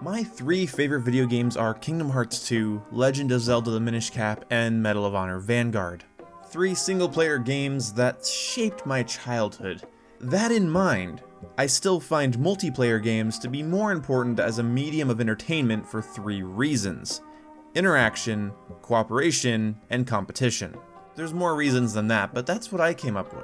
My three favorite video games are Kingdom Hearts 2, Legend of Zelda: The Minish Cap, and Medal of Honor Vanguard. Three single-player games that shaped my childhood. That in mind, I still find multiplayer games to be more important as a medium of entertainment for three reasons: interaction, cooperation, and competition. There's more reasons than that, but that's what I came up with.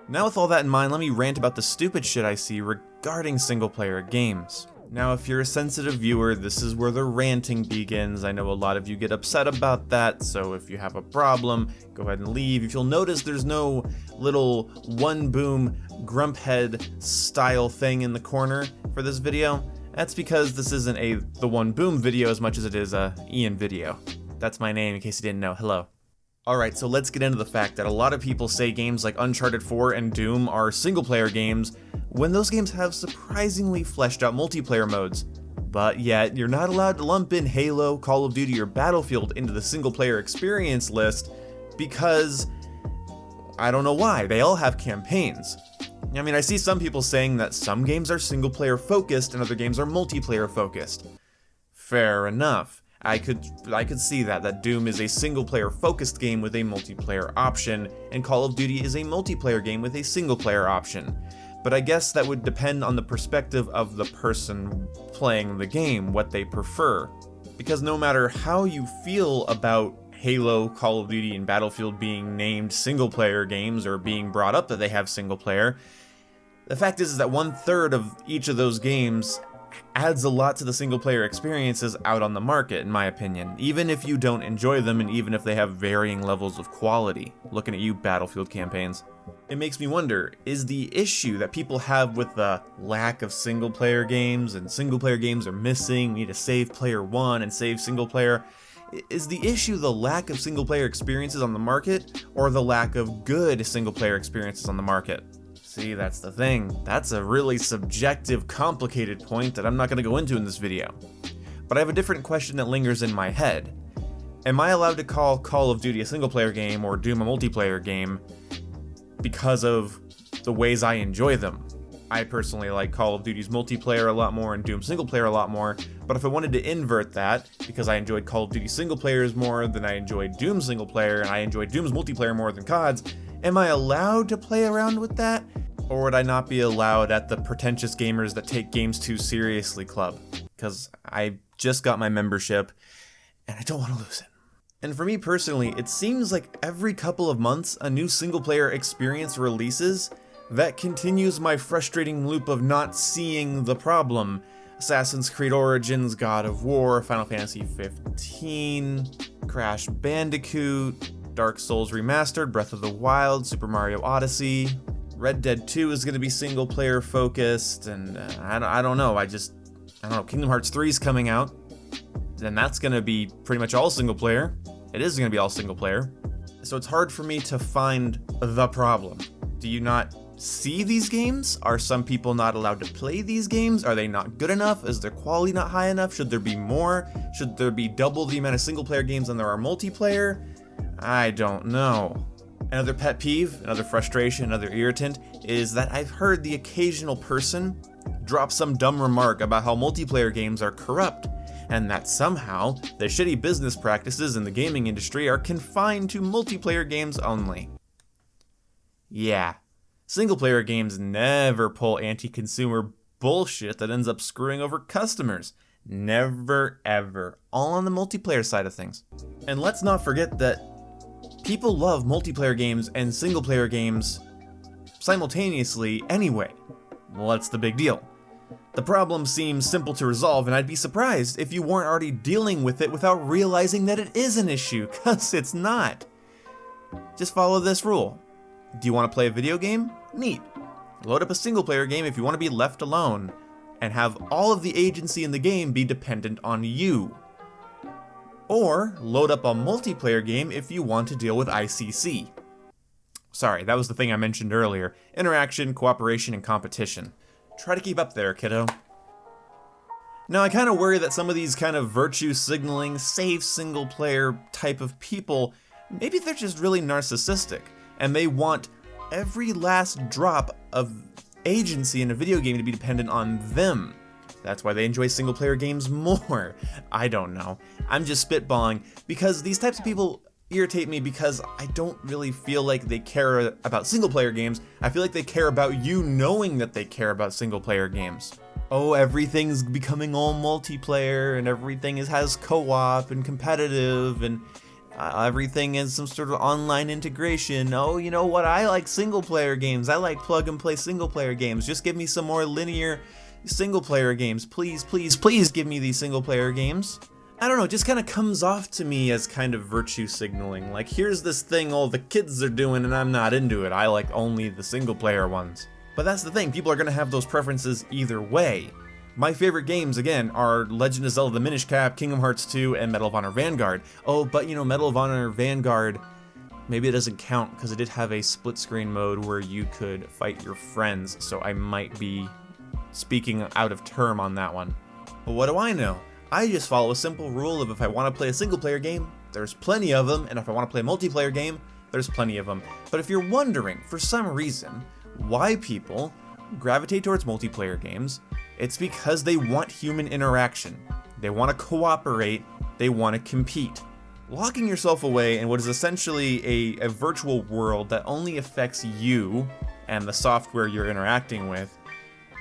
Now with all that in mind, let me rant about the stupid shit I see regarding single-player games. Now if you're a sensitive viewer, this is where the ranting begins. I know a lot of you get upset about that, so if you have a problem, go ahead and leave. If you'll notice, there's no little one boom grump head style thing in the corner for this video. That's because this isn't the one boom video as much as it is a Ian video. That's my name in case you didn't know. Hello. Alright, so let's get into the fact that a lot of people say games like Uncharted 4 and Doom are single-player games, when those games have surprisingly fleshed out multiplayer modes. But yet, you're not allowed to lump in Halo, Call of Duty, or Battlefield into the single-player experience list because I don't know why, they all have campaigns. I mean, I see some people saying that some games are single-player focused and other games are multiplayer focused. Fair enough. I could see that Doom is a single-player focused game with a multiplayer option, and Call of Duty is a multiplayer game with a single-player option. But I guess that would depend on the perspective of the person playing the game, what they prefer. Because no matter how you feel about Halo, Call of Duty, and Battlefield being named single-player games or being brought up that they have single-player, the fact is that 1/3 of each of those games adds a lot to the single-player experiences out on the market, in my opinion, even if you don't enjoy them and even if they have varying levels of quality. Looking at you, Battlefield campaigns. It makes me wonder, is the issue that people have with the lack of single-player games and single-player games are missing, we need to save player one and save single-player, is the issue the lack of single-player experiences on the market or the lack of good single-player experiences on the market? See, that's the thing. That's a really subjective, complicated point that I'm not going to go into in this video. But I have a different question that lingers in my head. Am I allowed to call Call of Duty a single-player game or Doom a multiplayer game because of the ways I enjoy them? I personally like Call of Duty's multiplayer a lot more and Doom single-player a lot more, but if I wanted to invert that, because I enjoyed Call of Duty single-players more than I enjoyed Doom single-player, and I enjoyed Doom's multiplayer more than COD's, am I allowed to play around with that? Or would I not be allowed at the pretentious gamers that take games too seriously club? Because I just got my membership, and I don't want to lose it. And for me personally, it seems like every couple of months a new single-player experience releases that continues my frustrating loop of not seeing the problem. Assassin's Creed Origins, God of War, Final Fantasy 15, Crash Bandicoot, Dark Souls Remastered, Breath of the Wild, Super Mario Odyssey. Red Dead 2 is going to be single-player focused, and I don't know, Kingdom Hearts 3 is coming out, and that's going to be pretty much all single-player. It is going to be all single-player. So it's hard for me to find the problem. Do you not see these games? Are some people not allowed to play these games? Are they not good enough? Is their quality not high enough? Should there be more? Should there be double the amount of single-player games than there are multiplayer? I don't know. Another pet peeve, another frustration, another irritant, is that I've heard the occasional person drop some dumb remark about how multiplayer games are corrupt, and that somehow the shitty business practices in the gaming industry are confined to multiplayer games only. Yeah, single-player games never pull anti-consumer bullshit that ends up screwing over customers. Never, ever. All on the multiplayer side of things. And let's not forget that people love multiplayer games and single-player games simultaneously anyway. Well, that's the big deal. The problem seems simple to resolve, and I'd be surprised if you weren't already dealing with it without realizing that it is an issue, cause it's not. Just follow this rule. Do you want to play a video game? Neat. Load up a single-player game if you want to be left alone, and have all of the agency in the game be dependent on you. Or load up a multiplayer game if you want to deal with ICC. Sorry, that was the thing I mentioned earlier. Interaction, cooperation, and competition. Try to keep up there, kiddo. Now, I kind of worry that some of these kind of virtue signaling, safe single-player type of people, maybe they're just really narcissistic, and they want every last drop of agency in a video game to be dependent on them. That's why they enjoy single-player games more. I don't know. I'm just spitballing, because these types of people irritate me because I don't really feel like they care about single-player games. I feel like they care about you knowing that they care about single-player games. Oh, everything's becoming all multiplayer, and everything has co-op and competitive, and everything is some sort of online integration. Oh, you know what? I like single-player games. I like plug-and-play single-player games. Just give me some more linear single-player games. Please, please, please give me these single-player games. I don't know, it just kind of comes off to me as kind of virtue signaling. Like, here's this thing all the kids are doing and I'm not into it. I like only the single-player ones. But that's the thing, people are going to have those preferences either way. My favorite games, again, are Legend of Zelda the Minish Cap, Kingdom Hearts 2, and Medal of Honor Vanguard. Oh, but you know, Medal of Honor Vanguard, maybe it doesn't count because it did have a split-screen mode where you could fight your friends, so I might be speaking out of term on that one. But what do I know? I just follow a simple rule of if I want to play a single-player game, there's plenty of them, and if I want to play a multiplayer game, there's plenty of them. But if you're wondering, for some reason, why people gravitate towards multiplayer games, it's because they want human interaction. They want to cooperate, they want to compete. Locking yourself away in what is essentially a virtual world that only affects you and the software you're interacting with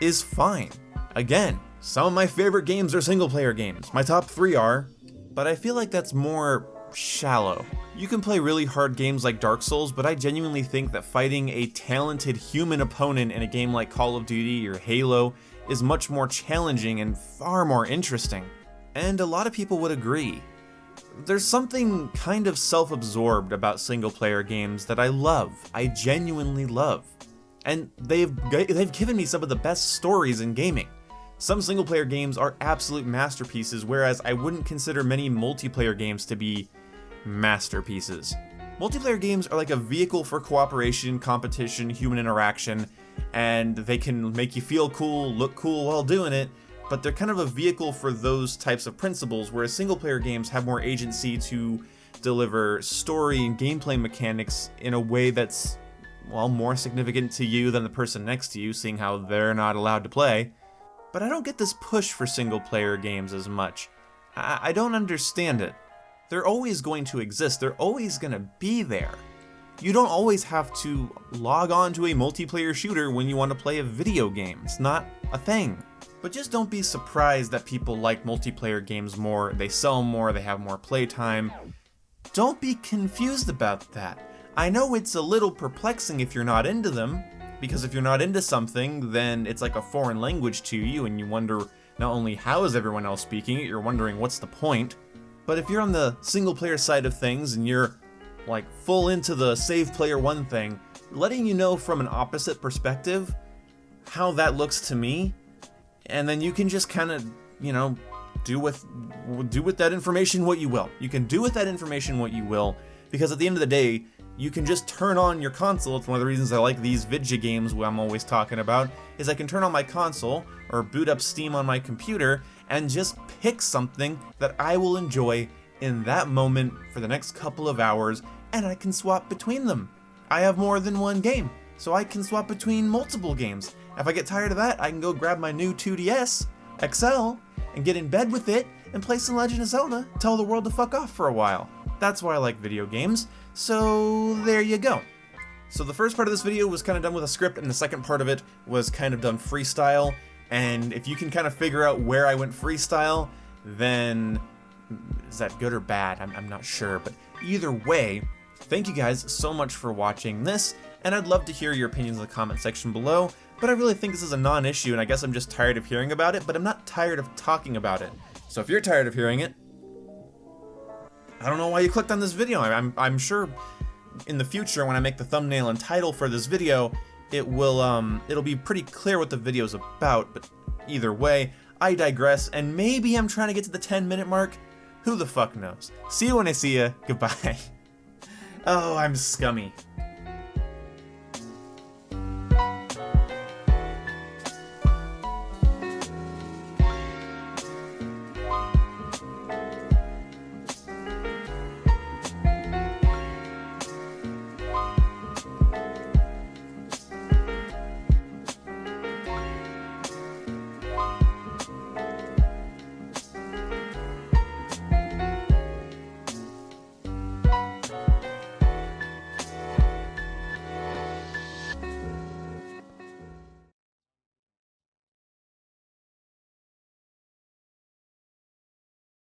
is fine. Again, some of my favorite games are single-player games. My top 3 are, but I feel like that's more shallow. You can play really hard games like Dark Souls, but I genuinely think that fighting a talented human opponent in a game like Call of Duty or Halo is much more challenging and far more interesting. And a lot of people would agree. There's something kind of self-absorbed about single-player games that I love. I genuinely love. And they've given me some of the best stories in gaming. Some single-player games are absolute masterpieces, whereas I wouldn't consider many multiplayer games to be masterpieces. Multiplayer games are like a vehicle for cooperation, competition, human interaction, and they can make you feel cool, look cool while doing it, but they're kind of a vehicle for those types of principles, whereas single-player games have more agency to deliver story and gameplay mechanics in a way that's, well, more significant to you than the person next to you, seeing how they're not allowed to play. But I don't get this push for single-player games as much. I don't understand it. They're always going to exist. They're always going to be there. You don't always have to log on to a multiplayer shooter when you want to play a video game. It's not a thing. But just don't be surprised that people like multiplayer games more, they sell more, they have more playtime. Don't be confused about that. I know it's a little perplexing if you're not into them, because if you're not into something, then it's like a foreign language to you, and you wonder not only how is everyone else speaking it, you're wondering what's the point. But if you're on the single-player side of things, and you're like full into the save player one thing, letting you know from an opposite perspective how that looks to me, and then you can just kind of, you know, do with that information what you will. You can do with that information what you will, because at the end of the day, you can just turn on your console. It's one of the reasons I like these vidya games I'm always talking about, is I can turn on my console or boot up Steam on my computer and just pick something that I will enjoy in that moment for the next couple of hours, and I can swap between them. I have more than one game, so I can swap between multiple games. If I get tired of that, I can go grab my new 2DS XL and get in bed with it and play some Legend of Zelda, tell the world to fuck off for a while. That's why I like video games. So there you go. So the first part of this video was kind of done with a script, and the second part of it was kind of done freestyle. And if you can kind of figure out where I went freestyle, then is that good or bad? I'm not sure. But either way, thank you guys so much for watching this, and I'd love to hear your opinions in the comment section below. But I really think this is a non-issue, and I guess I'm just tired of hearing about it, but I'm not tired of talking about it. So if you're tired of hearing it, I don't know why you clicked on this video. I'm sure in the future when I make the thumbnail and title for this video, it'll be pretty clear what the video's about, but either way, I digress, and maybe I'm trying to get to the 10-minute mark. Who the fuck knows? See you when I see ya. Goodbye. Oh, I'm scummy.